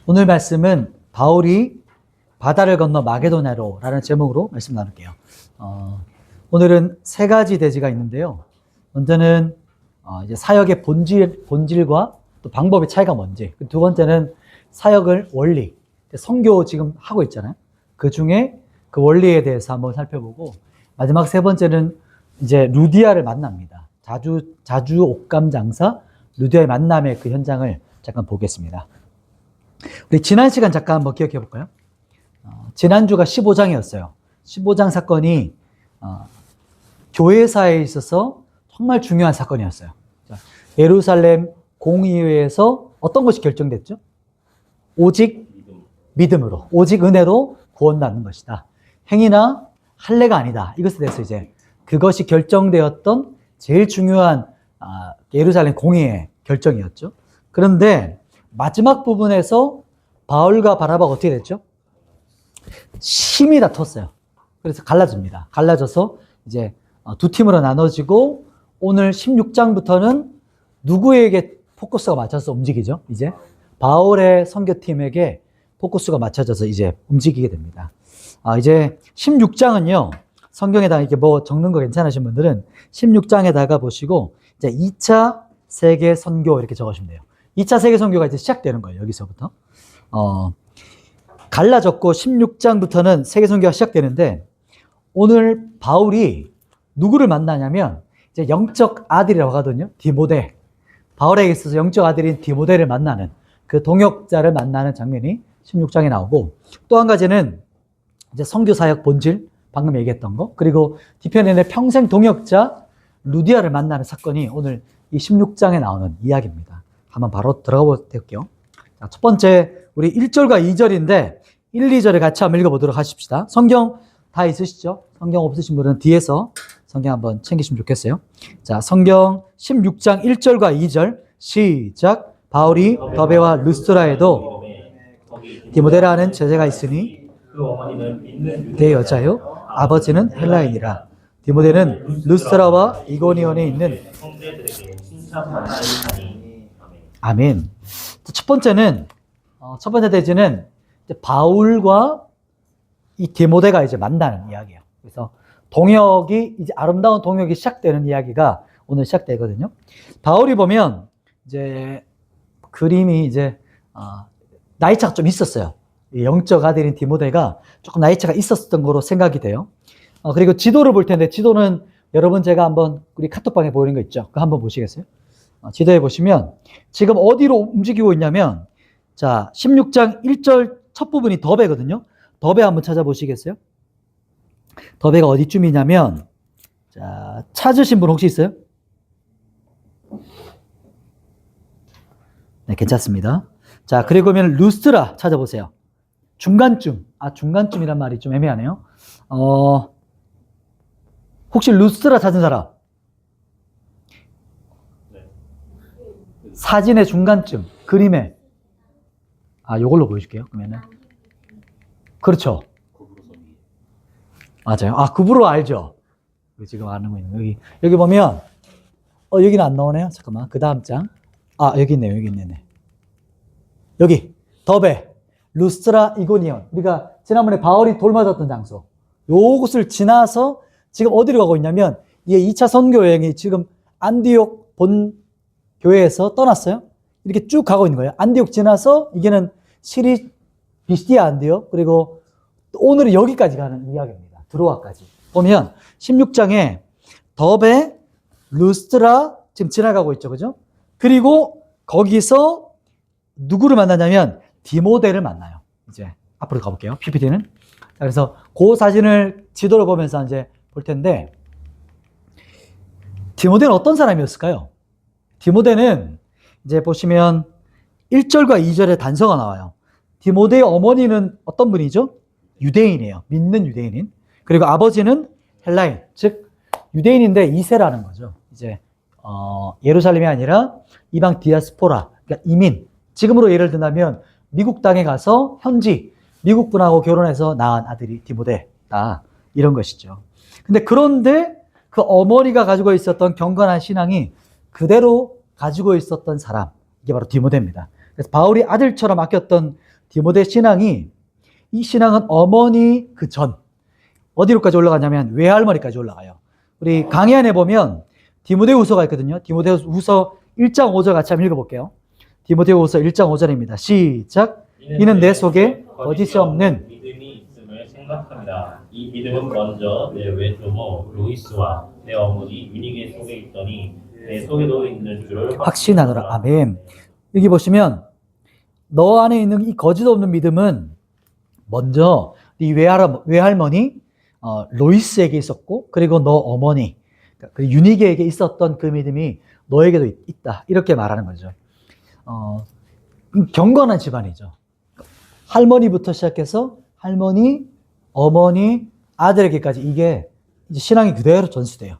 오늘 말씀은 바울이 바다를 건너 마게도냐로 라는 제목으로 말씀 나눌게요. 오늘은 세 가지 대지가 있는데요. 먼저는 이제 사역의 본질과 또 방법의 차이가 뭔지. 두 번째는 사역을 원리, 선교 지금 하고 있잖아요. 그 중에 그 원리에 대해서 한번 살펴보고, 마지막 세 번째는 이제 루디아를 만납니다. 자주 옷감 장사 루디아의 만남의 그 현장을 잠깐 보겠습니다. 우리 지난 시간 잠깐 한번 기억해 볼까요? 지난주가 15장이었어요. 15장 사건이 교회사에 있어서 정말 중요한 사건이었어요. 자, 예루살렘 공의회에서 어떤 것이 결정됐죠? 오직 믿음으로, 오직 은혜로 구원받는 것이다. 행위나 할례가 아니다. 이것에 대해서 이제 그것이 결정되었던 제일 중요한 예루살렘 공의회 결정이었죠. 그런데 마지막 부분에서 바울과 바나바가 어떻게 됐죠? 심히 다퉜어요. 그래서 갈라집니다. 갈라져서 이제 두 팀으로 나눠지고 오늘 16장부터는 누구에게 포커스가 맞춰서 움직이죠? 이제 바울의 선교팀에게 포커스가 맞춰져서 이제 움직이게 됩니다. 이제 16장은요. 성경에다가 이렇게 뭐 적는 거 괜찮으신 분들은 16장에다가 보시고 이제 2차 세계 선교 이렇게 적으시면 돼요. 2차 세계 선교가 이제 시작되는 거예요. 여기서부터. 갈라졌고 16장부터는 세계 선교가 시작되는데 오늘 바울이 누구를 만나냐면 이제 영적 아들이라고 하거든요. 디모데. 바울에게 있어서 영적 아들인 디모데를 만나는 그 동역자를 만나는 장면이 16장에 나오고 또 한 가지는 이제 선교 사역 본질 방금 얘기했던 거 그리고 뒤편에는 평생 동역자 루디아를 만나는 사건이 오늘 이 16장에 나오는 이야기입니다. 한번 바로 들어가 볼게요. 자, 첫 번째 우리 1절과 2절인데 1, 2절을 같이 한번 읽어보도록 하십시다. 성경 다 있으시죠? 성경 없으신 분은 뒤에서 성경 한번 챙기시면 좋겠어요. 자, 성경 16장 1절과 2절 시작. 바울이 더베와 르스트라에도 디모데라는 제자가 있으니 그 어머니는 믿는 내 여자요 아버지는 헬라인이라. 디모데는 르스트라와 이고니온에 있는 형제들에게 칭찬받으니 아멘. 첫 번째는 첫 번째 대지는 이제 바울과 이 디모데가 이제 만나는 이야기예요. 그래서 동역이 이제 아름다운 동역이 시작되는 이야기가 오늘 시작되거든요. 바울이 보면 이제 그림이 이제 나이차가 좀 있었어요. 영적 아들인 디모데가 조금 나이차가 있었던 거로 생각이 돼요. 그리고 지도를 볼 텐데 지도는 여러분 제가 한번 우리 카톡방에 보이는 거 있죠? 그거 한번 보시겠어요? 지도에 보시면 지금 어디로 움직이고 있냐면 자 16장 1절 첫 부분이 더베거든요. 더베 한번 찾아보시겠어요? 더베가 어디쯤이냐면 자 찾으신 분 혹시 있어요? 네, 괜찮습니다. 자 그리고 그러면 루스트라 찾아보세요. 중간쯤. 중간쯤이란 말이 좀 애매하네요. 혹시 루스트라 찾은 사람? 네. 사진의 중간쯤, 그림에. 요걸로 보여줄게요, 그러면은. 그렇죠. 맞아요. 구브로 알죠? 지금 아는 거 있는 여기 보면, 여기는 안 나오네요. 잠깐만. 그 다음 장. 여기 있네요, 여기 있네. 여기, 더베, 루스트라, 이고니온. 우리가 지난번에 바울이 돌 맞았던 장소. 요곳을 지나서 지금 어디로 가고 있냐면, 이게 2차 선교 여행이 지금 안디옥 본 교회에서 떠났어요. 이렇게 쭉 가고 있는 거예요. 안디옥 지나서, 이게는 비스디아 안디옥, 그리고 오늘은 여기까지 가는 이야기입니다. 드로아까지. 보면, 16장에 더베, 루스트라, 지금 지나가고 있죠. 그죠? 그리고 거기서 누구를 만나냐면, 디모데를 만나요. 이제 앞으로 가볼게요. PPT는. 그래서 그 사진을 지도를 보면서 이제 볼 텐데 디모데는 어떤 사람이었을까요? 디모데는 이제 보시면 1절과 2절에 단서가 나와요. 디모데의 어머니는 어떤 분이죠? 유대인이에요. 믿는 유대인인. 그리고 아버지는 헬라인, 즉 유대인인데 2세라는 거죠. 이제 예루살렘이 아니라 이방 디아스포라, 그러니까 이민. 지금으로 예를 든다면 미국 땅에 가서 현지 미국 분하고 결혼해서 낳은 아들이 디모데다. 이런 것이죠. 그런데 그 어머니가 가지고 있었던 경건한 신앙이 그대로 가지고 있었던 사람. 이게 바로 디모데입니다. 그래서 바울이 아들처럼 아꼈던 디모데 신앙이, 이 신앙은 어머니 그 전, 어디로까지 올라가냐면 외할머니까지 올라가요. 우리 강의 안에 보면 디모데후서가 있거든요. 디모데후서 1장 5절 같이 한번 읽어볼게요. 디모데후서 1장 5절입니다. 시작. 이는 내 속에 거짓이 없는 믿음이 있음을 생각합니다. 이 믿음은 먼저 내 외조모 로이스와 내 어머니 유니게 속에 있더니 내 속에도 있는 줄을 확신하노라. 아멘. 여기 보시면 너 안에 있는 이 거짓 없는 믿음은 먼저 이 외할머니 로이스에게 있었고, 그리고 너 어머니 그 유니게에게 있었던 그 믿음이 너에게도 있다, 이렇게 말하는 거죠. 경건한 집안이죠. 할머니부터 시작해서 할머니, 어머니, 아들에게까지 이게 이제 신앙이 그대로 전수돼요.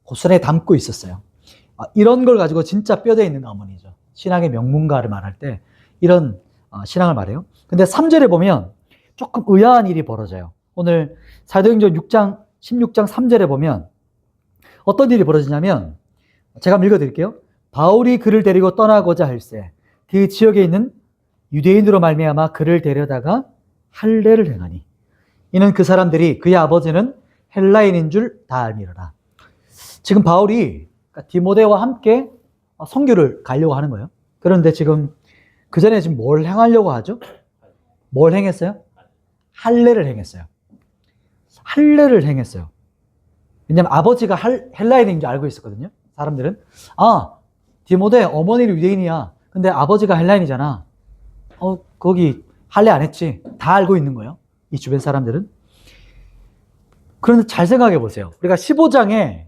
고스란히 담고 있었어요. 이런 걸 가지고 진짜 뼈대 있는 어머니죠. 신앙의 명문가를 말할 때 이런 신앙을 말해요. 근데 3절에 보면 조금 의아한 일이 벌어져요. 오늘 사도행전 16장 3절에 보면 어떤 일이 벌어지냐면, 제가 한번 읽어드릴게요. 바울이 그를 데리고 떠나고자 할새 그 지역에 있는 유대인으로 말미암아 그를 데려다가 할례를 행하니 이는 그 사람들이 그의 아버지는 헬라인인 줄 다 알미르라. 지금 바울이 디모데와 함께 선교를 가려고 하는 거예요. 그런데 지금 그 전에 지금 뭘 행하려고 하죠? 뭘 행했어요? 할례를 행했어요. 할례를 행했어요. 왜냐하면 아버지가 헬라인인 줄 알고 있었거든요. 사람들은 디모데 어머니는 유대인이야. 근데 아버지가 헬라인이잖아. 거기 할례 안 했지. 다 알고 있는 거예요. 이 주변 사람들은. 그런데 잘 생각해 보세요. 우리가 15장에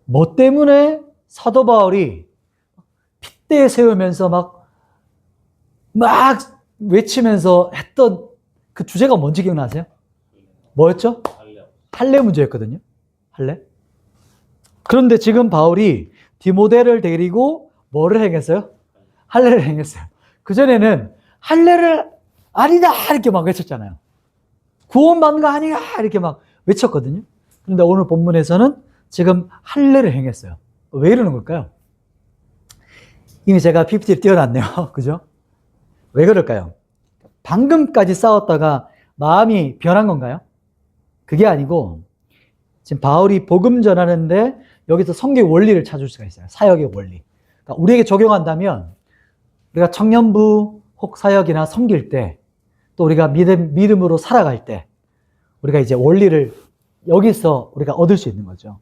뭐 때문에 사도 바울이 핏대 세우면서 막 외치면서 했던 그 주제가 뭔지 기억나세요? 뭐였죠? 할례 문제였거든요. 할례. 그런데 지금 바울이 디모데를 데리고 뭐를 행했어요? 할례를 행했어요. 그전에는 할례를 아니다 이렇게 막 외쳤잖아요. 구원받는 거 아니야 이렇게 막 외쳤거든요. 그런데 오늘 본문에서는 지금 할례를 행했어요. 왜 이러는 걸까요? 이미 제가 PPT를 띄워놨네요. 그죠? 왜 그럴까요? 방금까지 싸웠다가 마음이 변한 건가요? 그게 아니고 지금 바울이 복음 전하는데 여기서 성경의 원리를 찾을 수가 있어요. 사역의 원리. 그러니까 우리에게 적용한다면 우리가 청년부 혹 사역이나 섬길 때, 또 우리가 믿음으로 살아갈 때 우리가 이제 원리를 여기서 우리가 얻을 수 있는 거죠.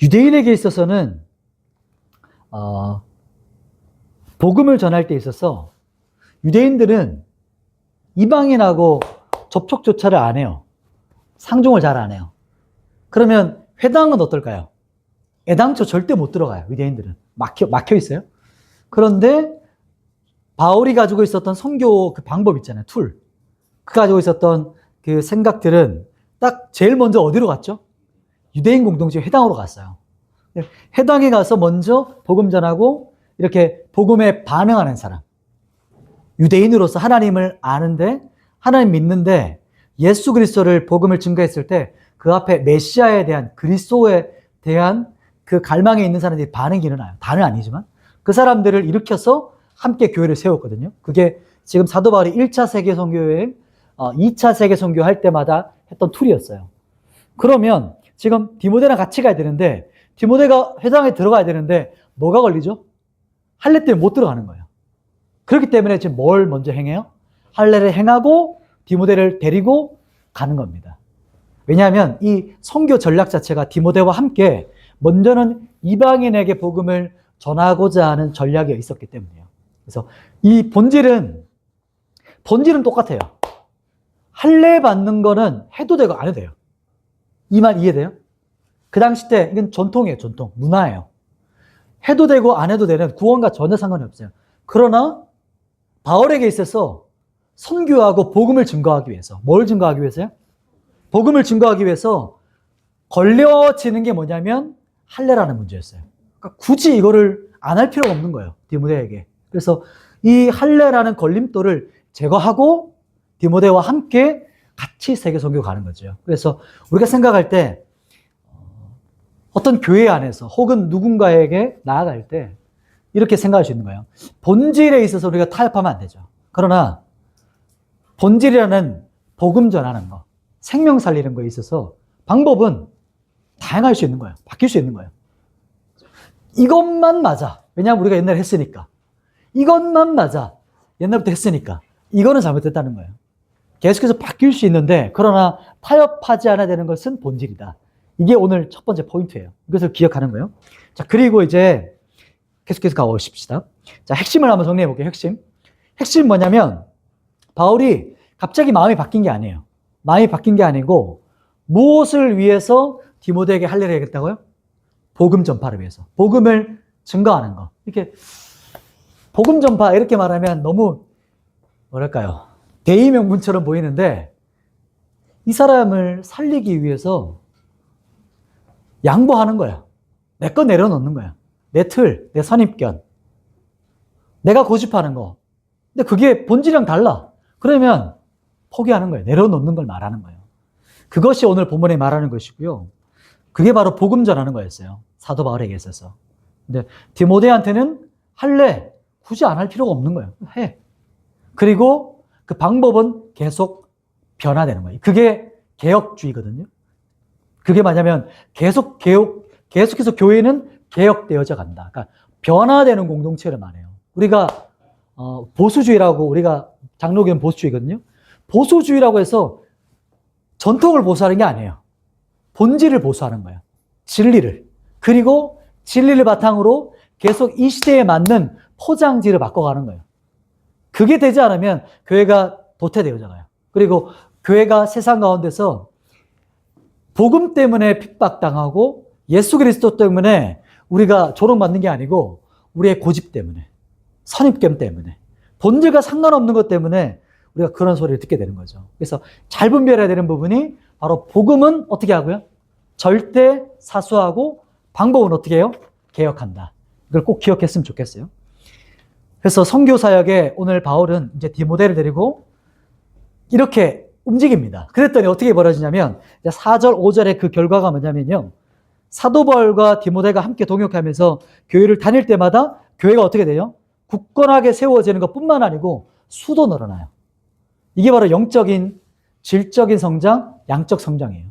유대인에게 있어서는 복음을 전할 때 있어서 유대인들은 이방인하고 접촉조차를 안 해요. 상종을 잘 안 해요. 그러면 회당은 어떨까요? 애당초 절대 못 들어가요. 유대인들은 막혀 있어요. 그런데 바울이 가지고 있었던 선교 그 방법 있잖아요. 툴. 그 가지고 있었던 그 생각들은 딱 제일 먼저 어디로 갔죠? 유대인 공동체 회당으로 갔어요. 회당에 가서 먼저 복음 전하고 이렇게 복음에 반응하는 사람. 유대인으로서 하나님을 아는데, 하나님 믿는데 예수 그리스도를 복음을 증거했을 때 그 앞에 메시아에 대한, 그리스도에 대한 그 갈망에 있는 사람들이 반응이 일어나요. 다는 아니지만 그 사람들을 일으켜서 함께 교회를 세웠거든요. 그게 지금 사도 바울이 1차 세계 선교여행, 2차 세계 선교할 때마다 했던 툴이었어요. 그러면 지금 디모데랑 같이 가야 되는데, 디모데가 회당에 들어가야 되는데 뭐가 걸리죠? 할례 때문에 못 들어가는 거예요. 그렇기 때문에 지금 뭘 먼저 행해요? 할례를 행하고 디모데를 데리고 가는 겁니다. 왜냐하면 이 선교 전략 자체가 디모데와 함께 먼저는 이방인에게 복음을 전하고자 하는 전략이 있었기 때문이에요. 그래서 이 본질은 똑같아요. 할례 받는 거는 해도 되고 안 해도 돼요. 이 말 이해돼요? 그 당시 때 이건 전통이에요. 전통, 문화예요. 해도 되고 안 해도 되는, 구원과 전혀 상관이 없어요. 그러나 바울에게 있어서 선교하고 복음을 증거하기 위해서, 뭘 증거하기 위해서요? 복음을 증거하기 위해서 걸려지는 게 뭐냐면 할례라는 문제였어요. 그러니까 굳이 이거를 안 할 필요가 없는 거예요. 디모데에게. 그래서 이 할례라는 걸림돌을 제거하고 디모데와 함께 같이 세계 선교 가는 거죠. 그래서 우리가 생각할 때 어떤 교회 안에서 혹은 누군가에게 나아갈 때 이렇게 생각할 수 있는 거예요. 본질에 있어서 우리가 타협하면 안 되죠. 그러나 본질이라는 복음 전하는 거, 생명 살리는 거에 있어서 방법은 다양할 수 있는 거예요. 바뀔 수 있는 거예요. 이것만 맞아. 왜냐하면 우리가 옛날에 했으니까. 이것만 맞아. 옛날부터 했으니까. 이거는 잘못됐다는 거예요. 계속해서 바뀔 수 있는데 그러나 타협하지 않아야 되는 것은 본질이다. 이게 오늘 첫 번째 포인트예요. 이것을 기억하는 거예요. 자, 그리고 이제 계속해서 가보십시다. 자, 핵심을 한번 정리해 볼게요. 핵심 뭐냐면 바울이 갑자기 마음이 바뀐 게 아니에요. 마음이 바뀐 게 아니고 무엇을 위해서 디모데에게 할례를 해야겠다고요? 복음 전파를 위해서. 복음을 증거하는 거. 이렇게 복음 전파 이렇게 말하면 너무 뭐랄까요? 대의명분처럼 보이는데 이 사람을 살리기 위해서 양보하는 거야. 내 거 내려놓는 거야. 내 틀, 내 선입견. 내가 고집하는 거. 근데 그게 본질이랑 달라. 그러면 포기하는 거예요. 내려놓는 걸 말하는 거예요. 그것이 오늘 본문에 말하는 것이고요. 그게 바로 복음 전하는 거였어요. 사도 바울에게 있어서. 근데 디모데한테는 할래. 굳이 안 할 필요가 없는 거예요. 해. 그리고 그 방법은 계속 변화되는 거예요. 그게 개혁주의거든요. 그게 뭐냐면 계속해서 교회는 개혁되어져 간다. 그러니까 변화되는 공동체를 말해요. 우리가 보수주의라고 우리가 장로교는 보수주의거든요. 보수주의라고 해서 전통을 보수하는 게 아니에요. 본질을 보수하는 거예요. 진리를. 그리고 진리를 바탕으로 계속 이 시대에 맞는 포장지를 바꿔가는 거예요. 그게 되지 않으면 교회가 도태되어져 가요. 그리고 교회가 세상 가운데서 복음 때문에 핍박당하고 예수 그리스도 때문에 우리가 조롱받는 게 아니고 우리의 고집 때문에, 선입견 때문에, 본질과 상관없는 것 때문에 우리가 그런 소리를 듣게 되는 거죠. 그래서 잘 분별해야 되는 부분이 바로 복음은 어떻게 하고요? 절대 사수하고 방법은 어떻게 해요? 개혁한다. 이걸 꼭 기억했으면 좋겠어요. 그래서 선교 사역에 오늘 바울은 이제 디모데를 데리고 이렇게 움직입니다. 그랬더니 어떻게 벌어지냐면 4절, 5절의 그 결과가 뭐냐면요. 사도 바울과 디모데가 함께 동역하면서 교회를 다닐 때마다 교회가 어떻게 돼요? 굳건하게 세워지는 것뿐만 아니고 수도 늘어나요. 이게 바로 영적인, 질적인 성장, 양적 성장이에요.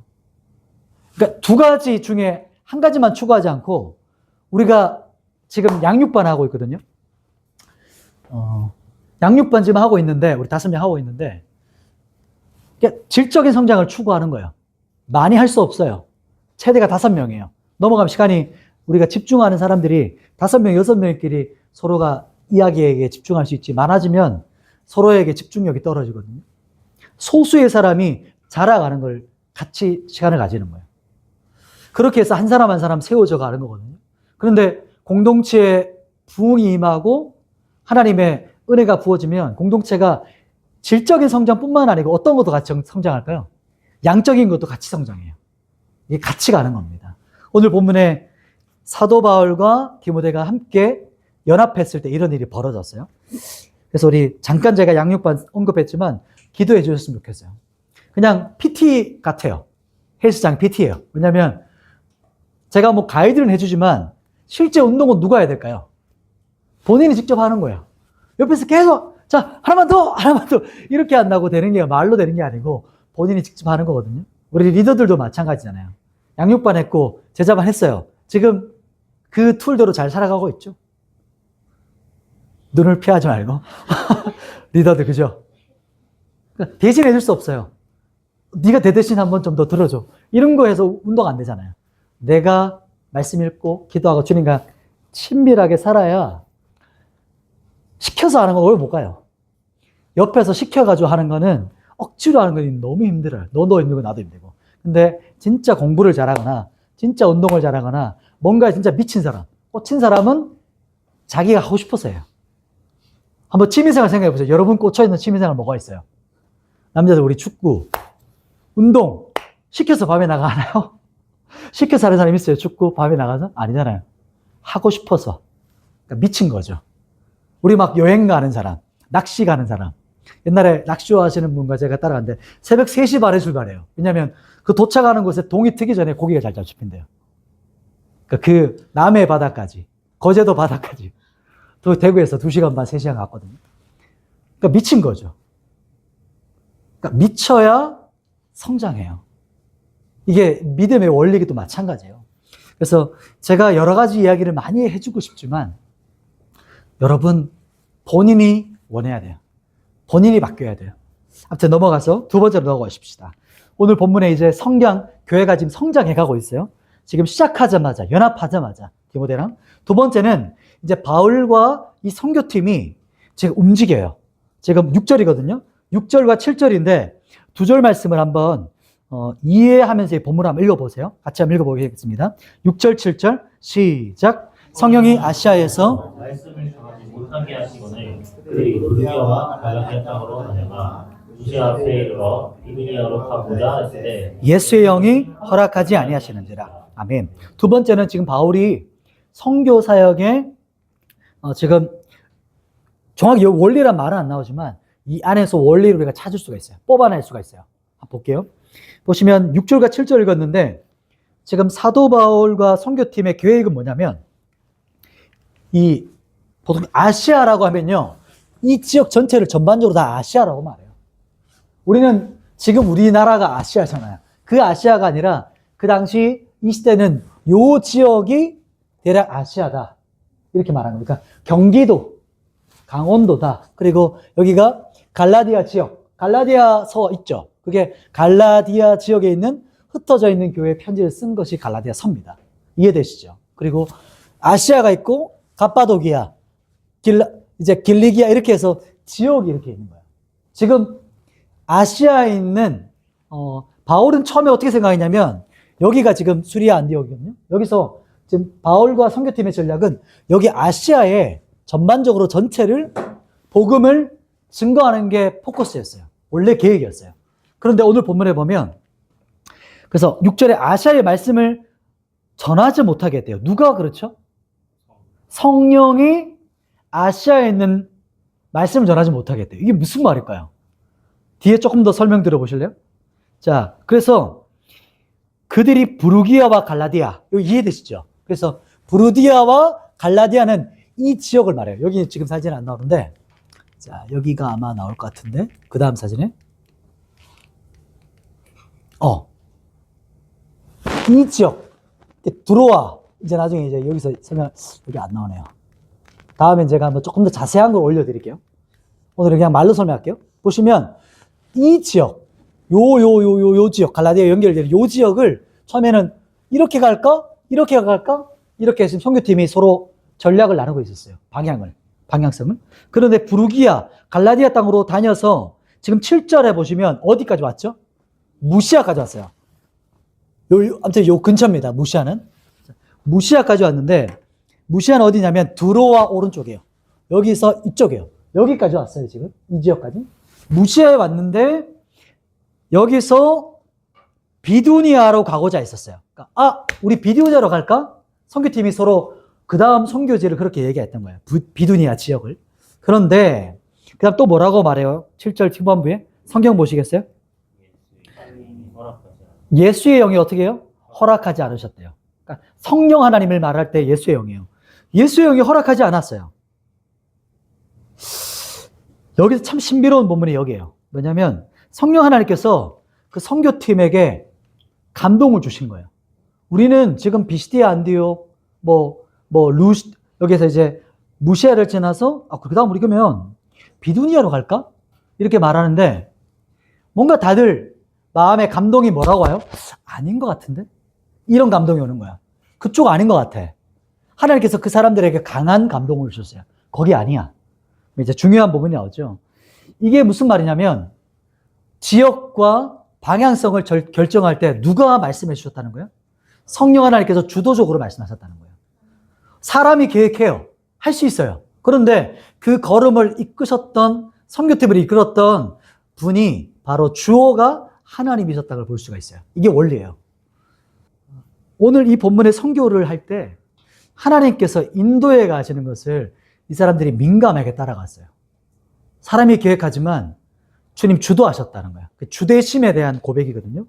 그러니까 두 가지 중에 한 가지만 추구하지 않고 우리가 지금 양육반 하고 있거든요. 양육반 지금 하고 있는데 우리 5명 하고 있는데 그러니까 질적인 성장을 추구하는 거예요. 많이 할 수 없어요. 최대가 5명이에요. 넘어가면 시간이 우리가 집중하는 사람들이 5명, 6명끼리 서로가 이야기에게 집중할 수 있지 많아지면 서로에게 집중력이 떨어지거든요. 소수의 사람이 자라가는 걸 같이 시간을 가지는 거예요. 그렇게 해서 한 사람 한 사람 세워져 가는 거거든요. 그런데 공동체에 부흥이 임하고 하나님의 은혜가 부어지면 공동체가 질적인 성장뿐만 아니고 어떤 것도 같이 성장할까요? 양적인 것도 같이 성장해요. 이게 같이 가는 겁니다. 오늘 본문에 사도 바울과 디모데가 함께 연합했을 때 이런 일이 벌어졌어요. 그래서 우리 잠깐 제가 양육반 언급했지만 기도해 주셨으면 좋겠어요. 그냥 PT 같아요. 헬스장 PT예요. 왜냐하면 제가 뭐 가이드는 해주지만 실제 운동은 누가 해야 될까요? 본인이 직접 하는 거예요. 옆에서 계속 자 하나만 더 이렇게 한다고 되는 게 말로 되는 게 아니고 본인이 직접 하는 거거든요. 우리 리더들도 마찬가지잖아요. 양육반 했고 제자반 했어요. 지금 그 툴대로 잘 살아가고 있죠. 눈을 피하지 말고 리더들 그죠? 그러니까 대신 해줄 수 없어요. 네가 내 대신 한번 좀 더 들어줘. 이런 거 해서 운동 안 되잖아요. 내가 말씀 읽고 기도하고 주님과 친밀하게 살아야 시켜서 하는 건 오래 못 가요. 옆에서 시켜가지고 하는 거는 억지로 하는 건 너무 힘들어요. 너도 힘들고 나도 힘들고. 근데 진짜 공부를 잘하거나 진짜 운동을 잘하거나 뭔가에 진짜 미친 사람, 꽂힌 사람은 자기가 하고 싶어서 해요. 한번 취미생활 생각해 보세요. 여러분 꽂혀있는 취미생활 뭐가 있어요? 남자들 우리 축구, 운동 시켜서 밤에 나가나요? 시켜서 하는 사람 있어요? 축구 밤에 나가서? 아니잖아요. 하고 싶어서. 그러니까 미친 거죠. 우리 막 여행 가는 사람, 낚시 가는 사람. 옛날에 낚시 좋아하시는 분과 제가 따라갔는데 새벽 3시 반에 출발해요. 왜냐하면 그 도착하는 곳에 동이 트기 전에 고기가 잘 잡힌대요. 그러니까 그 남해 바다까지, 거제도 바다까지. 또 대구에서 2시간 반, 3시간 갔거든요. 그러니까 미친 거죠. 그러니까 미쳐야 성장해요. 이게 믿음의 원리도 마찬가지예요. 그래서 제가 여러 가지 이야기를 많이 해주고 싶지만 여러분 본인이 원해야 돼요. 본인이 바뀌어야 돼요. 아무튼 넘어가서 두 번째로 넘어가십시다. 오늘 본문에 이제 교회가 지금 성장해가고 있어요. 지금 시작하자마자, 연합하자마자, 디모데랑. 두 번째는 이제 바울과 이 선교팀이 지금 움직여요. 지금 6절이거든요. 6절과 7절인데 두 절 말씀을 한번 이해하면서 이 본문을 한번 읽어보세요. 같이 한번 읽어보겠습니다. 6절, 7절, 시작. 성령이 아시아에서 말씀을 전하지 못하게 하시거늘 그들이 브루기아와 갈라디아 땅으로 다녀가 무시아 앞에 이르러 비두니아로 가보자 했을 때 예수의 영이 허락하지 아니하시는지라. 아멘. 두 번째는 지금 바울이 선교 사역에 지금 정확히 원리란 말은 안 나오지만 이 안에서 원리를 우리가 찾을 수가 있어요. 뽑아낼 수가 있어요. 한번 볼게요. 보시면 6절과 7절 읽었는데 지금 사도 바울과 선교팀의 계획은 뭐냐면 이 보통 아시아라고 하면요. 이 지역 전체를 전반적으로 다 아시아라고 말해요. 우리는 지금 우리나라가 아시아잖아요. 그 아시아가 아니라 그 당시 이 시대는 요 지역이 대략 아시아다. 이렇게 말하는 거니까 경기도, 강원도다. 그리고 여기가 갈라디아 지역, 갈라디아 서 있죠. 그게 갈라디아 지역에 있는 흩어져 있는 교회에 편지를 쓴 것이 갈라디아 서입니다. 이해되시죠? 그리고 아시아가 있고 갑바도기아, 길리기아 이렇게 해서 지역이 이렇게 있는 거예요. 지금 아시아에 있는 바울은 처음에 어떻게 생각했냐면 여기가 지금 수리아 안디옥이거든요. 여기서 지금 바울과 선교팀의 전략은 여기 아시아에 전반적으로 전체를 복음을 증거하는 게 포커스였어요. 원래 계획이었어요. 그런데 오늘 본문에 보면 그래서 6절에 아시아의 말씀을 전하지 못하게 했대요. 누가 그렇죠? 성령이 아시아에 있는 말씀을 전하지 못하게 했대요. 이게 무슨 말일까요? 뒤에 조금 더 설명 들어보실래요? 자, 그래서 그들이 부르기아와 갈라디아, 이거 이해되시죠? 그래서 부르디아와 갈라디아는 이 지역을 말해요. 여기 지금 사진은 안 나오는데, 자, 여기가 아마 나올 것 같은데, 그 다음 사진에. 이 지역, 들어와. 이제 나중에 이제 여기서 설명, 여기 안 나오네요. 다음에 제가 한번 조금 더 자세한 걸 올려드릴게요. 오늘은 그냥 말로 설명할게요. 보시면, 이 지역, 요 지역, 갈라디아 연결되는 요 지역을 처음에는 이렇게 갈까? 이렇게 갈까? 이렇게 지금 선교팀이 서로 전략을 나누고 있었어요. 방향성을. 그런데 부르기아, 갈라디아 땅으로 다녀서 지금 7절에 보시면 어디까지 왔죠? 무시아까지 왔어요. 아무튼 요 근처입니다. 무시아까지 왔는데, 무시아는 어디냐면 두로와 오른쪽이에요. 여기서 이쪽이에요. 여기까지 왔어요, 지금. 이 지역까지. 무시아에 왔는데, 여기서 비두니아로 가고자 했었어요. 그러니까, 우리 비두니아로 갈까? 선교팀이 서로 그 다음 선교지를 그렇게 얘기했던 거예요. 비두니아 지역을. 그런데, 그 다음 또 뭐라고 말해요? 7절 후반부에. 성경 보시겠어요? 예수의 영이 어떻게 해요? 허락하지 않으셨대요. 그러니까 성령 하나님을 말할 때 예수의 영이에요. 예수의 영이 허락하지 않았어요. 여기서 참 신비로운 본문이 여기에요. 뭐냐면 성령 하나님께서 그 선교팀에게 감동을 주신 거예요. 우리는 지금 비시디아 안디옥, 여기서 이제 무시아를 지나서, 그 다음 우리 그러면 비두니아로 갈까? 이렇게 말하는데, 뭔가 다들 마음의 감동이 뭐라고 와요? 아닌 것 같은데? 이런 감동이 오는 거야. 그쪽 아닌 것 같아. 하나님께서 그 사람들에게 강한 감동을 주셨어요. 거기 아니야. 이제 중요한 부분이 나오죠. 이게 무슨 말이냐면, 지역과 방향성을 결정할 때 누가 말씀해 주셨다는 거예요? 성령 하나님께서 주도적으로 말씀하셨다는 거예요. 사람이 계획해요. 할 수 있어요. 그런데 그 걸음을 이끄셨던, 선교팀을 이끌었던 분이 바로 주어가 하나님이셨다는 걸 볼 수가 있어요. 이게 원리예요. 오늘 이 본문의 선교를 할 때 하나님께서 인도해 가시는 것을 이 사람들이 민감하게 따라갔어요. 사람이 계획하지만 주님 주도하셨다는 거예요. 그 주대심에 대한 고백이거든요.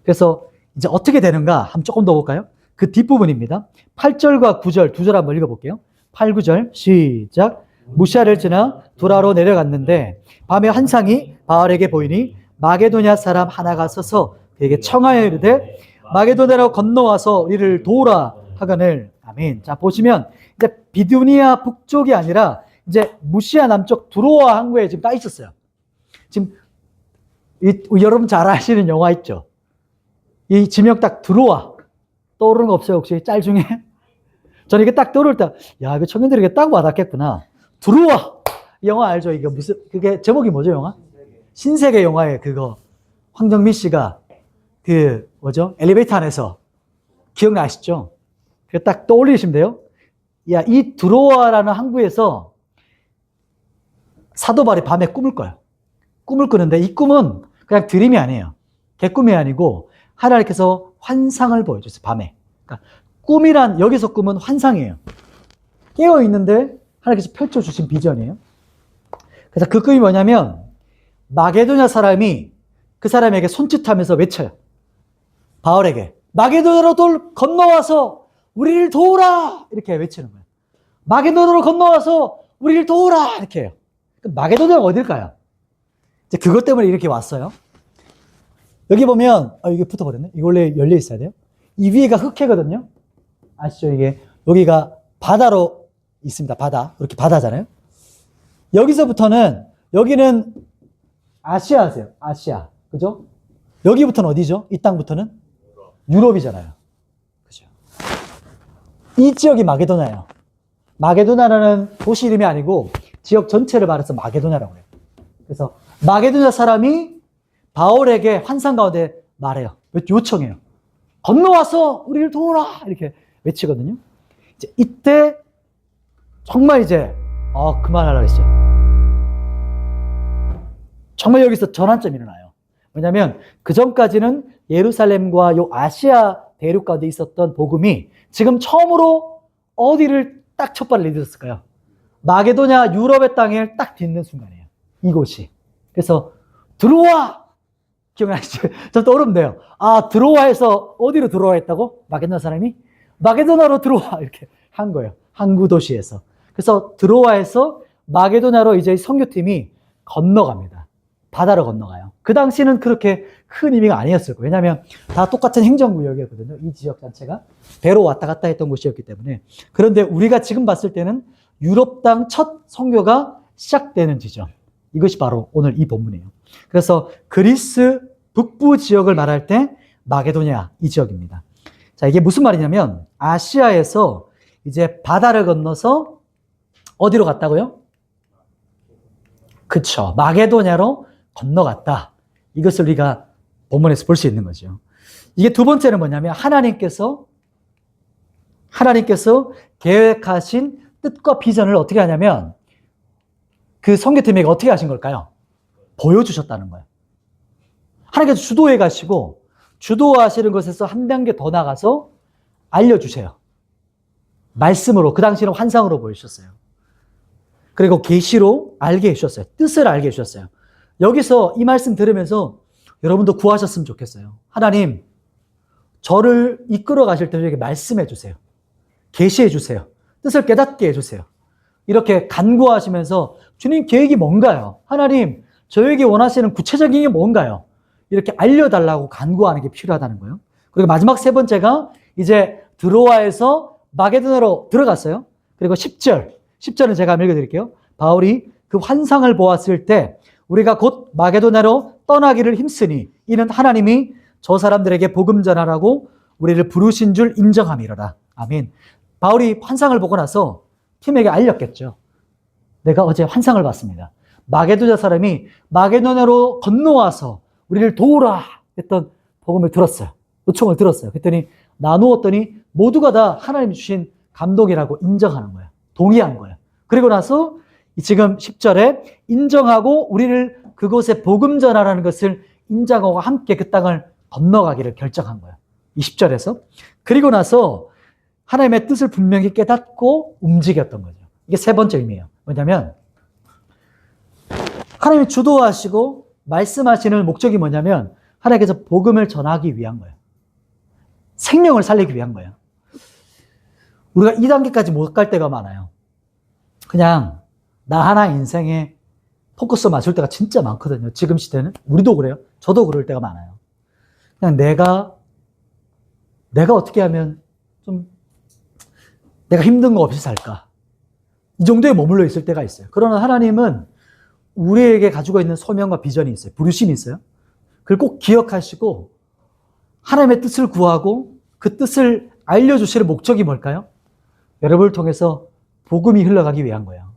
그래서 이제 어떻게 되는가 한번 조금 더 볼까요? 그 뒷부분입니다. 8절과 9절 두 절 한번 읽어볼게요. 8, 9절 시작. 무시아를 지나 두라로 내려갔는데 밤에 환상이 바알에게 보이니 마게도냐 사람 하나가 서서 그에게 청하여 이르되 마게도냐로 건너와서 우리를 도우라 하거늘. 아멘. 자, 보시면 이제 비두니아 북쪽이 아니라 이제 무시아 남쪽 두로아 항구에 지금 딱 있었어요. 지금 여러분 잘 아시는 영화 있죠? 이 지명 딱 두로아 떠오르는 거 없어요? 혹시 짤 중에? 저는 이게 딱 떠오를 때, 야, 이거 청년들에게 딱 와닿겠구나. 두로아! 이 영화 알죠? 이게 무슨, 그게 제목이 뭐죠, 영화? 신세계 영화에 그거, 황정민 씨가 그, 뭐죠? 엘리베이터 안에서 기억나시죠? 그게 딱 떠올리시면 돼요. 야, 이 두로아라는 항구에서 사도 바울이 밤에 꿈을 꿔요. 꿈을 꾸는데 이 꿈은 그냥 드림이 아니에요. 개꿈이 아니고 하나님께서 환상을 보여줬어요, 밤에. 그러니까 꿈이란, 여기서 꿈은 환상이에요. 깨어있는데 하나님께서 펼쳐주신 비전이에요. 그래서 그 꿈이 뭐냐면 마게도냐 사람이 그 사람에게 손짓하면서 외쳐요. 바울에게 마게도냐로 건너와서 우리를 도우라! 이렇게 외치는 거예요. 마게도냐로 건너와서 우리를 도우라! 이렇게 해요. 마게도냐가 어딜까요? 이제 그것 때문에 이렇게 왔어요. 여기 보면, 이게 붙어버렸네? 이거 원래 열려 있어야 돼요? 이 위에가 흑해거든요? 아시죠? 이게, 여기가 바다로 있습니다. 바다. 이렇게 바다잖아요? 여기서부터는, 여기는 아시아세요. 아시아. 그죠? 여기부터는 어디죠? 이 땅부터는? 유럽이잖아요. 그죠? 이 지역이 마게도냐예요. 마게도냐라는 도시 이름이 아니고, 지역 전체를 말해서 마게도냐라고 해요. 그래서, 마게도냐 사람이 바울에게 환상 가운데 말해요. 요청해요. 건너와서 우리를 도우라! 이렇게 외치거든요. 이제 이때 정말 이제 그만하려고 했어요. 정말 여기서 전환점이 일어나요. 왜냐하면 그 전까지는 예루살렘과 요 아시아 대륙 가운데 있었던 복음이 지금 처음으로 어디를 딱 첫 발을 내딛었을까요? 마게도냐 유럽의 땅에 딱 딛는 순간이에요. 이곳이. 그래서 들어와! 기억나시죠? 좀 떠오르는데요. 드로아에서 어디로 들어와 있다고? 마게도냐 사람이? 마게도냐로 들어와! 이렇게 한 거예요. 항구 도시에서. 그래서 드로아에서 마게도냐로 이제 선교팀이 건너갑니다. 바다로 건너가요. 그 당시는 그렇게 큰 의미가 아니었을 거예요. 왜냐하면 다 똑같은 행정구역이었거든요. 이 지역 자체가 배로 왔다 갔다 했던 곳이었기 때문에. 그런데 우리가 지금 봤을 때는 유럽 땅 첫 선교가 시작되는 지점. 이것이 바로 오늘 이 본문이에요. 그래서 그리스 북부 지역을 말할 때 마게도냐 이 지역입니다. 자, 이게 무슨 말이냐면 아시아에서 이제 바다를 건너서 어디로 갔다고요? 그쵸. 마게도냐로 건너갔다. 이것을 우리가 본문에서 볼 수 있는 거죠. 이게 두 번째는 뭐냐면 하나님께서 계획하신 뜻과 비전을 어떻게 하냐면 그 선교팀에게 어떻게 하신 걸까요? 보여주셨다는 거예요. 하나님께서 주도해 가시고 주도하시는 것에서 한 단계 더 나가서 알려주세요. 말씀으로, 그 당시에는 환상으로 보여주셨어요. 그리고 계시로 알게 해주셨어요. 뜻을 알게 해주셨어요. 여기서 이 말씀 들으면서 여러분도 구하셨으면 좋겠어요. 하나님, 저를 이끌어 가실 때 저에게 말씀해 주세요. 계시해 주세요. 뜻을 깨닫게 해주세요. 이렇게 간구하시면서 주님 계획이 뭔가요? 하나님, 저에게 원하시는 구체적인 게 뭔가요? 이렇게 알려달라고 간구하는 게 필요하다는 거예요. 그리고 마지막 세 번째가 이제 드로아에서 마게도냐로 들어갔어요. 그리고 10절은 제가 한번 읽어드릴게요. 바울이 그 환상을 보았을 때 우리가 곧 마게도냐로 떠나기를 힘쓰니 이는 하나님이 저 사람들에게 복음 전하라고 우리를 부르신 줄 인정함이로라. 아멘. 바울이 환상을 보고 나서 팀에게 알렸겠죠. 내가 어제 환상을 봤습니다. 마게도냐 사람이 마게도냐로 건너와서 우리를 도우라 했던 복음을 들었어요. 요청을 들었어요. 그랬더니 나누었더니 모두가 다 하나님이 주신 감동이라고 인정하는 거예요. 동의한 거예요. 그리고 나서 지금 10절에 인정하고 우리를 그곳에 복음 전하라는 것을 인정하고 함께 그 땅을 건너가기를 결정한 거예요. 이 10절에서. 그리고 나서 하나님의 뜻을 분명히 깨닫고 움직였던 거죠. 이게 세 번째 의미예요. 뭐냐면 하나님이 주도하시고 말씀하시는 목적이 뭐냐면 하나님께서 복음을 전하기 위한 거예요. 생명을 살리기 위한 거예요. 우리가 이 단계까지 못 갈 때가 많아요. 그냥 나 하나 인생에 포커스 맞출 때가 진짜 많거든요. 지금 시대는. 우리도 그래요. 저도 그럴 때가 많아요. 그냥 내가 어떻게 하면 좀 내가 힘든 거 없이 살까? 이 정도에 머물러 있을 때가 있어요. 그러나 하나님은 우리에게 가지고 있는 소명과 비전이 있어요. 부르심이 있어요. 그걸 꼭 기억하시고 하나님의 뜻을 구하고 그 뜻을 알려주실 목적이 뭘까요? 여러분을 통해서 복음이 흘러가기 위한 거예요.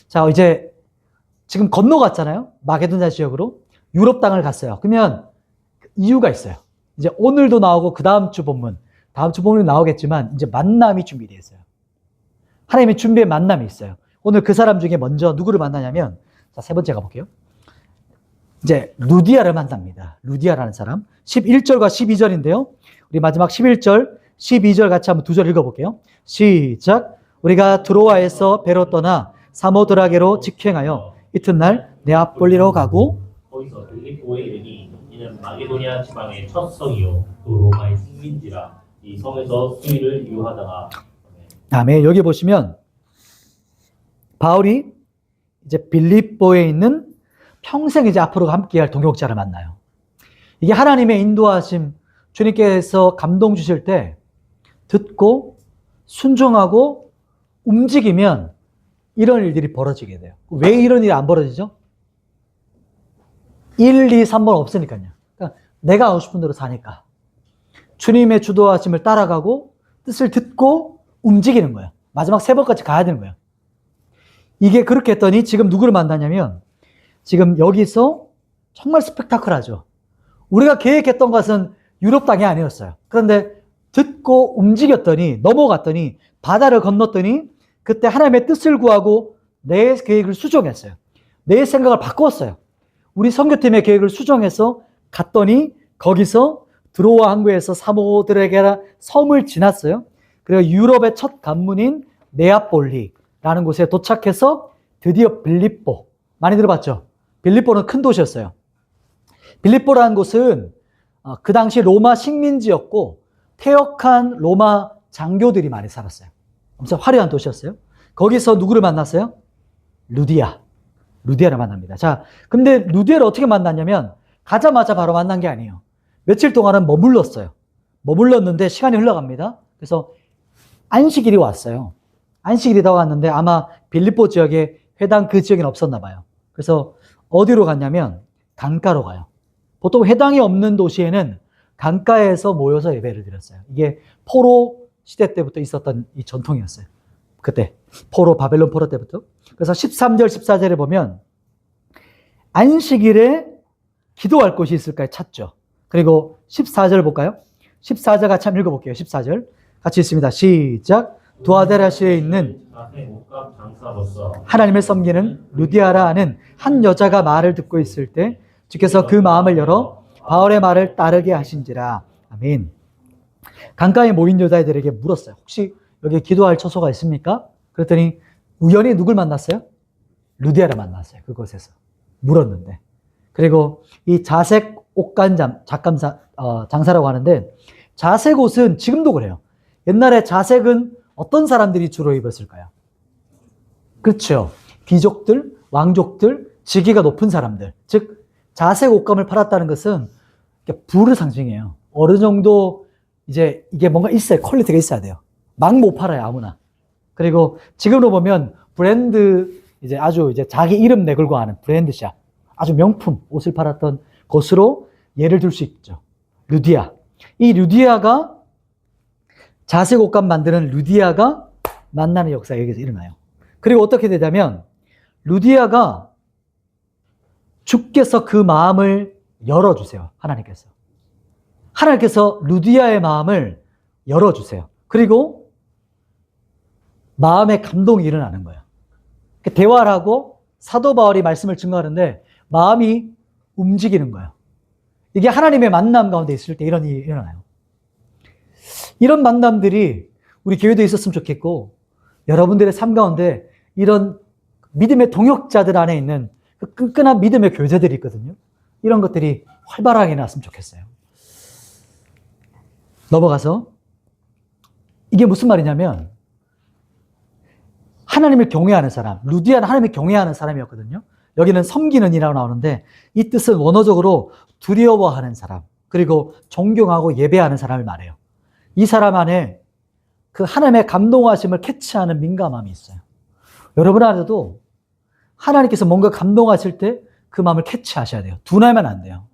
자, 이제 지금 건너갔잖아요. 마게도냐 지역으로. 유럽 땅을 갔어요. 그러면 이유가 있어요. 이제 오늘도 나오고 다음 주 본문이 나오겠지만 이제 만남이 준비되어 있어요. 하나님의 준비의 만남이 있어요. 오늘 그 사람 중에 먼저 누구를 만나냐면, 자, 세 번째 가볼게요. 이제 루디아를 만납니다. 루디아라는 사람. 11절과 12절인데요. 우리 마지막 11절, 12절 같이 한번 두 절 읽어볼게요. 시작. 우리가 드로아에서 배로 떠나 사모드라게로 직행하여 이튿날 네아폴리로 가고 거기서 빌립보에 이르니 이는 마게도냐 지방의 첫 성이요 또 로마의 식민지라 이 성에서 수의를 이유하다가 다음에 여기 보시면 바울이 이제 빌립보에 있는 평생 이제 앞으로 함께할 동역자를 만나요. 이게 하나님의 인도하심, 주님께서 감동 주실 때 듣고 순종하고 움직이면 이런 일들이 벌어지게 돼요. 왜 이런 일이 안 벌어지죠? 1, 2, 3번 없으니까요. 그러니까 내가 하고 싶은 대로 사니까. 주님의 주도하심을 따라가고 뜻을 듣고 움직이는 거예요. 마지막 3번까지 가야 되는 거예요. 이게 그렇게 했더니 지금 누구를 만나냐면 지금 여기서 정말 스펙타클하죠. 우리가 계획했던 것은 유럽 땅이 아니었어요. 그런데 듣고 움직였더니 넘어갔더니 바다를 건넜더니 그때 하나님의 뜻을 구하고 내 계획을 수정했어요. 내 생각을 바꿨어요. 우리 선교팀의 계획을 수정해서 갔더니 거기서 드로아 항구에서 사모드라게라 섬을 지났어요. 그리고 유럽의 첫 관문인 네아폴리라는 곳에 도착해서 드디어 빌립보, 많이 들어봤죠? 빌립보는 큰 도시였어요. 빌립보라는 곳은 그 당시 로마 식민지였고 퇴역한 로마 장교들이 많이 살았어요. 엄청 화려한 도시였어요. 거기서 누구를 만났어요? 루디아를 만납니다. 자, 근데 루디아를 어떻게 만났냐면 가자마자 바로 만난 게 아니에요. 며칠 동안은 머물렀는데 시간이 흘러갑니다. 그래서 안식일이 왔어요. 안식일이 다 왔는데 아마 빌립보 지역에 회당 그 지역에는 없었나 봐요. 그래서 어디로 갔냐면 강가로 가요. 보통 회당이 없는 도시에는 강가에서 모여서 예배를 드렸어요. 이게 포로 시대 때부터 있었던 이 전통이었어요. 그때 바벨론 포로 때부터. 그래서 13절 14절에 보면 안식일에 기도할 곳이 있을까요? 찾죠. 그리고 14절 볼까요? 14절 같이 한번 읽어볼게요. 14절 같이 있습니다. 시작. 두아데라시에 있는 하나님을 섬기는 루디아라 하는 한 여자가 말을 듣고 있을 때 주께서 그 마음을 열어 바울의 말을 따르게 하신지라. 아멘. 강가에 모인 여자애들에게 물었어요. 혹시 여기 기도할 처소가 있습니까? 그랬더니 우연히 누굴 만났어요? 루디아를 만났어요. 그곳에서 물었는데. 그리고 이 자색 옷간 장사라고 하는데 자색 옷은 지금도 그래요. 옛날에 자색은 어떤 사람들이 주로 입었을까요? 그렇죠. 귀족들, 왕족들, 직위가 높은 사람들. 즉 자색 옷감을 팔았다는 것은 부를 상징해요. 어느 정도 이제 이게 뭔가 있어요. 퀄리티가 있어야 돼요. 막 못 팔아요, 아무나. 그리고 지금으로 보면 브랜드 이제 아주 이제 자기 이름 내걸고 하는 브랜드샵, 아주 명품 옷을 팔았던 곳으로 예를 들 수 있죠. 루디아. 이 루디아가 자색 옷감 만드는 루디아가 만나는 역사가 여기서 일어나요. 그리고 어떻게 되냐면 루디아가 주께서 그 마음을 열어주세요. 하나님께서 루디아의 마음을 열어주세요. 그리고 마음의 감동이 일어나는 거예요. 대화를 하고 사도 바울이 말씀을 증거하는데 마음이 움직이는 거예요. 이게 하나님의 만남 가운데 있을 때 이런 일이 일어나요. 이런 만남들이 우리 교회도 있었으면 좋겠고 여러분들의 삶 가운데 이런 믿음의 동역자들 안에 있는 그 끈끈한 믿음의 교제들이 있거든요. 이런 것들이 활발하게 일어났으면 좋겠어요. 넘어가서 이게 무슨 말이냐면 하나님을 경외하는 사람, 루디아는 하나님을 경외하는 사람이었거든요. 여기는 섬기는 이라고 나오는데 이 뜻은 원어적으로 두려워하는 사람, 그리고 존경하고 예배하는 사람을 말해요. 이 사람 안에 그 하나님의 감동하심을 캐치하는 민감함이 있어요. 여러분 안에도 하나님께서 뭔가 감동하실 때 그 마음을 캐치하셔야 돼요. 둔하면 안 돼요.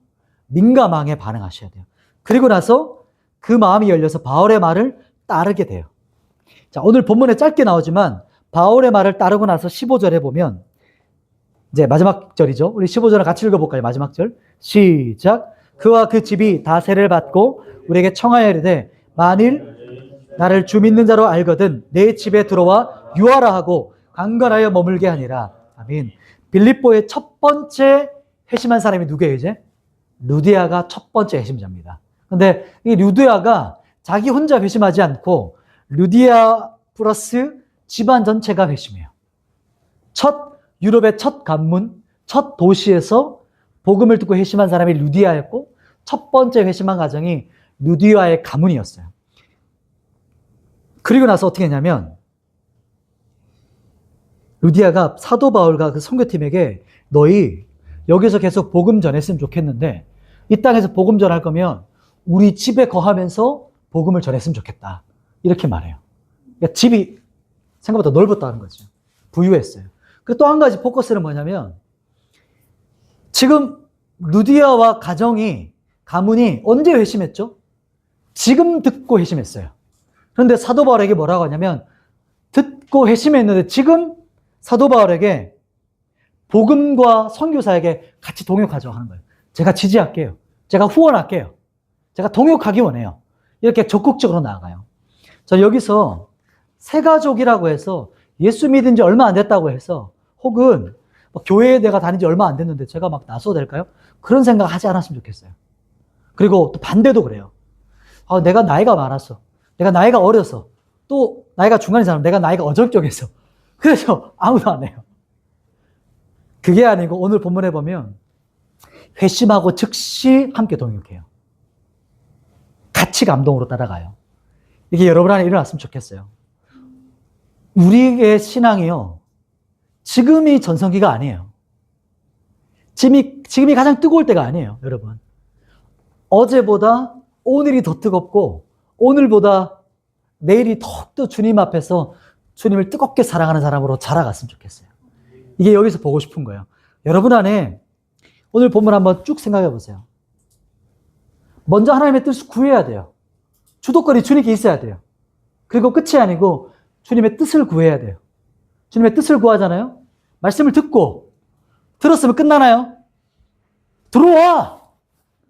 민감하게 반응하셔야 돼요. 그리고 나서 그 마음이 열려서 바울의 말을 따르게 돼요. 자, 오늘 본문에 짧게 나오지만 바울의 말을 따르고 나서 15절에 보면 이제 마지막 절이죠. 우리 15절을 같이 읽어볼까요? 마지막 절. 시작. 그와 그 집이 다 세례를 받고 우리에게 청하여 이르되 만일 나를 주 믿는 자로 알거든 내 집에 들어와 유하라 하고 강건하여 머물게 하니라. 아멘. 빌립보의 첫 번째 회심한 사람이 누구예요 이제? 루디아가 첫 번째 회심자입니다. 근데 이 루디아가 자기 혼자 회심하지 않고 루디아 플러스 집안 전체가 회심해요. 유럽의 첫 관문, 첫 도시에서 복음을 듣고 회심한 사람이 루디아였고 첫 번째 회심한 가정이 루디아의 가문이었어요. 그리고 나서 어떻게 했냐면 루디아가 사도 바울과 그 선교팀에게 너희 여기서 계속 복음 전했으면 좋겠는데 이 땅에서 복음 전할 거면 우리 집에 거하면서 복음을 전했으면 좋겠다. 이렇게 말해요. 그러니까 집이 생각보다 넓었다는 거죠. 부유했어요. 그리고 또 한 가지 포커스는 뭐냐면 지금 루디아와 가문이 언제 회심했죠? 지금 듣고 회심했어요. 그런데 사도 바울에게 뭐라고 하냐면 듣고 회심했는데 지금 사도 바울에게 복음과 선교사에게 같이 동역하자고 하는 거예요. 제가 지지할게요. 제가 후원할게요. 제가 동역하기 원해요. 이렇게 적극적으로 나아가요. 자, 여기서 새 가족이라고 해서 예수 믿은 지 얼마 안 됐다고 해서 혹은 교회에 내가 다닌 지 얼마 안 됐는데 제가 막 나서도 될까요? 그런 생각 하지 않았으면 좋겠어요. 그리고 또 반대도 그래요. 내가 나이가 많았어. 내가 나이가 어려서 또 나이가 중간인 사람, 내가 나이가 어정쩡해서 그래서 아무도 안 해요. 그게 아니고 오늘 본문에 보면 회심하고 즉시 함께 동역해요. 같이 감동으로 따라가요. 이게 여러분 안에 일어났으면 좋겠어요. 우리의 신앙이요. 지금이 전성기가 아니에요. 지금이 가장 뜨거울 때가 아니에요, 여러분. 어제보다 오늘이 더 뜨겁고 오늘보다 내일이 더욱더 주님 앞에서 주님을 뜨겁게 사랑하는 사람으로 자라갔으면 좋겠어요. 이게 여기서 보고 싶은 거예요. 여러분 안에 오늘 본문 한번 쭉 생각해 보세요. 먼저 하나님의 뜻을 구해야 돼요. 주도권이 주님께 있어야 돼요. 그리고 끝이 아니고 주님의 뜻을 구해야 돼요. 주님의 뜻을 구하잖아요. 말씀을 듣고 들었으면 끝나나요? 들어와!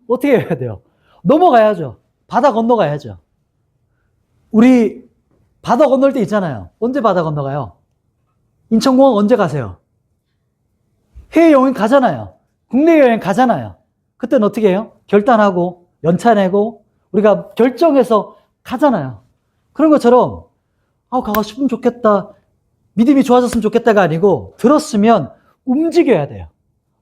어떻게 해야 돼요? 넘어가야죠. 바다 건너가야죠. 우리 바다 건널 때 있잖아요. 언제 바다 건너가요? 인천공항 언제 가세요? 해외여행 가잖아요. 국내 여행 가잖아요. 그때는 어떻게 해요? 결단하고 연차 내고 우리가 결정해서 가잖아요. 그런 것처럼 가고 싶으면 좋겠다. 믿음이 좋아졌으면 좋겠다가 아니고 들었으면 움직여야 돼요.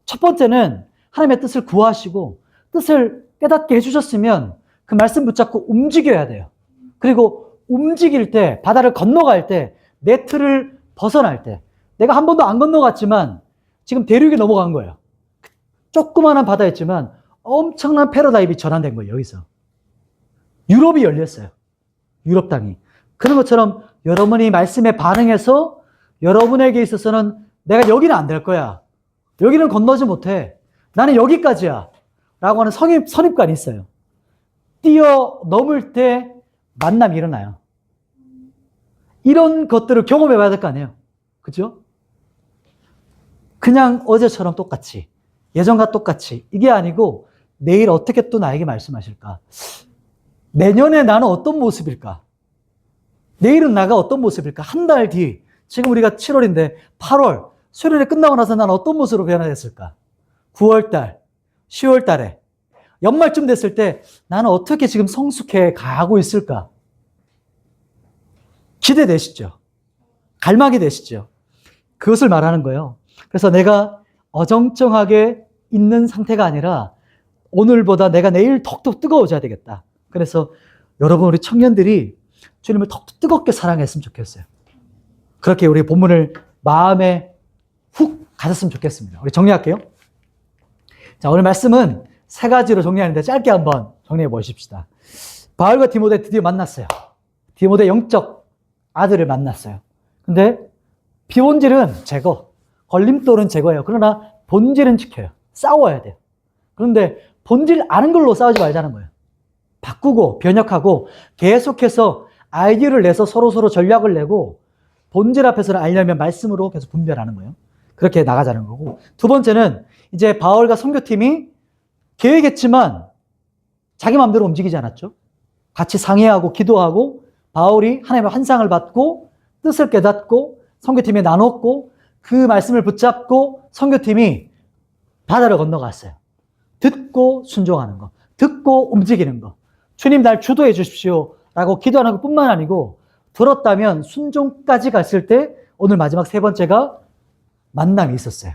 첫 번째는 하나님의 뜻을 구하시고 뜻을 깨닫게 해주셨으면 그 말씀 붙잡고 움직여야 돼요. 그리고 움직일 때, 바다를 건너갈 때, 내 틀을 벗어날 때, 내가 한 번도 안 건너갔지만 지금 대륙이 넘어간 거예요. 조그마한 바다였지만 엄청난 패러다임이 전환된 거예요, 여기서. 유럽이 열렸어요. 유럽 땅이. 그런 것처럼 여러분이 말씀에 반응해서 여러분에게 있어서는 내가 여기는 안 될 거야. 여기는 건너지 못해. 나는 여기까지야. 라고 하는 선입관이 있어요. 뛰어넘을 때 만남이 일어나요. 이런 것들을 경험해 봐야 될 거 아니에요. 그죠? 그냥 어제처럼 똑같이, 예전과 똑같이, 이게 아니고 내일 어떻게 또 나에게 말씀하실까? 내년에 나는 어떤 모습일까? 내일은 나가 어떤 모습일까? 한 달 뒤, 지금 우리가 7월인데 8월, 수련회 끝나고 나서 나는 어떤 모습으로 변화됐을까? 9월 달, 10월 달에, 연말쯤 됐을 때 나는 어떻게 지금 성숙해 가고 있을까? 기대되시죠? 갈망이 되시죠? 그것을 말하는 거예요. 그래서 내가 어정쩡하게 있는 상태가 아니라 오늘보다 내가 내일 더욱더 뜨거워져야 되겠다. 그래서 여러분 우리 청년들이 주님을 더욱더 뜨겁게 사랑했으면 좋겠어요. 그렇게 우리 본문을 마음에 훅 가졌으면 좋겠습니다. 우리 정리할게요. 자, 오늘 말씀은 세 가지로 정리하는데 짧게 한번 정리해 보십시다. 바울과 디모데 드디어 만났어요. 디모데 영적 아들을 만났어요. 근데 비본질은 제거, 걸림돌은 제거해요. 그러나 본질은 지켜요. 싸워야 돼요. 그런데 본질 아는 걸로 싸우지 말자는 거예요. 바꾸고 변혁하고 계속해서 아이디어를 내서 서로 전략을 내고 본질 앞에서는 알려면 말씀으로 계속 분별하는 거예요. 그렇게 나가자는 거고. 두 번째는 이제 바울과 선교팀이 계획했지만 자기 마음대로 움직이지 않았죠. 같이 상의하고 기도하고 바울이 하나님의 환상을 받고 뜻을 깨닫고 선교팀에 나눴고 그 말씀을 붙잡고 선교팀이 바다를 건너갔어요. 듣고 순종하는 거, 듣고 움직이는 거. 주님 날 주도해 주십시오 라고 기도하는 것뿐만 아니고 들었다면 순종까지 갔을 때 오늘 마지막 세 번째가 만남이 있었어요.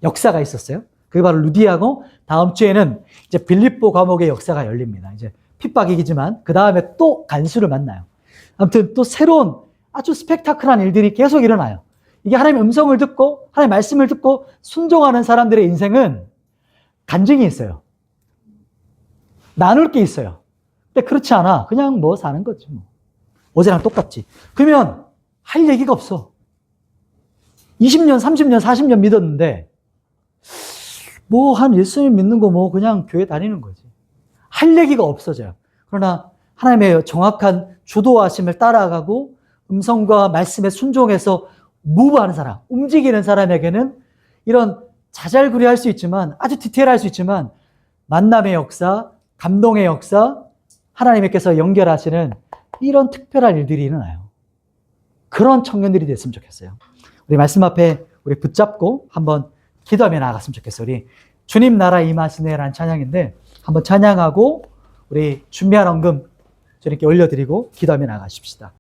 역사가 있었어요. 그게 바로 루디아고 다음 주에는 이제 빌립보 감옥의 역사가 열립니다. 이제 핍박이지만 그 다음에 또 간수를 만나요. 아무튼 또 새로운 아주 스펙타클한 일들이 계속 일어나요. 이게 하나님의 음성을 듣고 하나님의 말씀을 듣고 순종하는 사람들의 인생은 간증이 있어요. 나눌 게 있어요. 근데 그렇지 않아. 그냥 뭐 사는 거지. 뭐. 어제랑 똑같지. 그러면 할 얘기가 없어. 20년, 30년, 40년 믿었는데 뭐 한 예수님 믿는 거 뭐 그냥 교회 다니는 거지. 할 얘기가 없어져요. 그러나 하나님의 정확한 주도하심을 따라가고 음성과 말씀에 순종해서 무브하는 사람, 움직이는 사람에게는 이런 자잘구레할 수 있지만 아주 디테일할 수 있지만 만남의 역사, 감동의 역사, 하나님께서 연결하시는 이런 특별한 일들이 일어나요. 그런 청년들이 됐으면 좋겠어요. 우리 말씀 앞에 우리 붙잡고 한번 기도하며 나아갔으면 좋겠어요. 우리 주님 나라 임하시네라는 찬양인데 한번 찬양하고 우리 준비한 헌금 주님께 올려드리고 기도하며 나가십시다.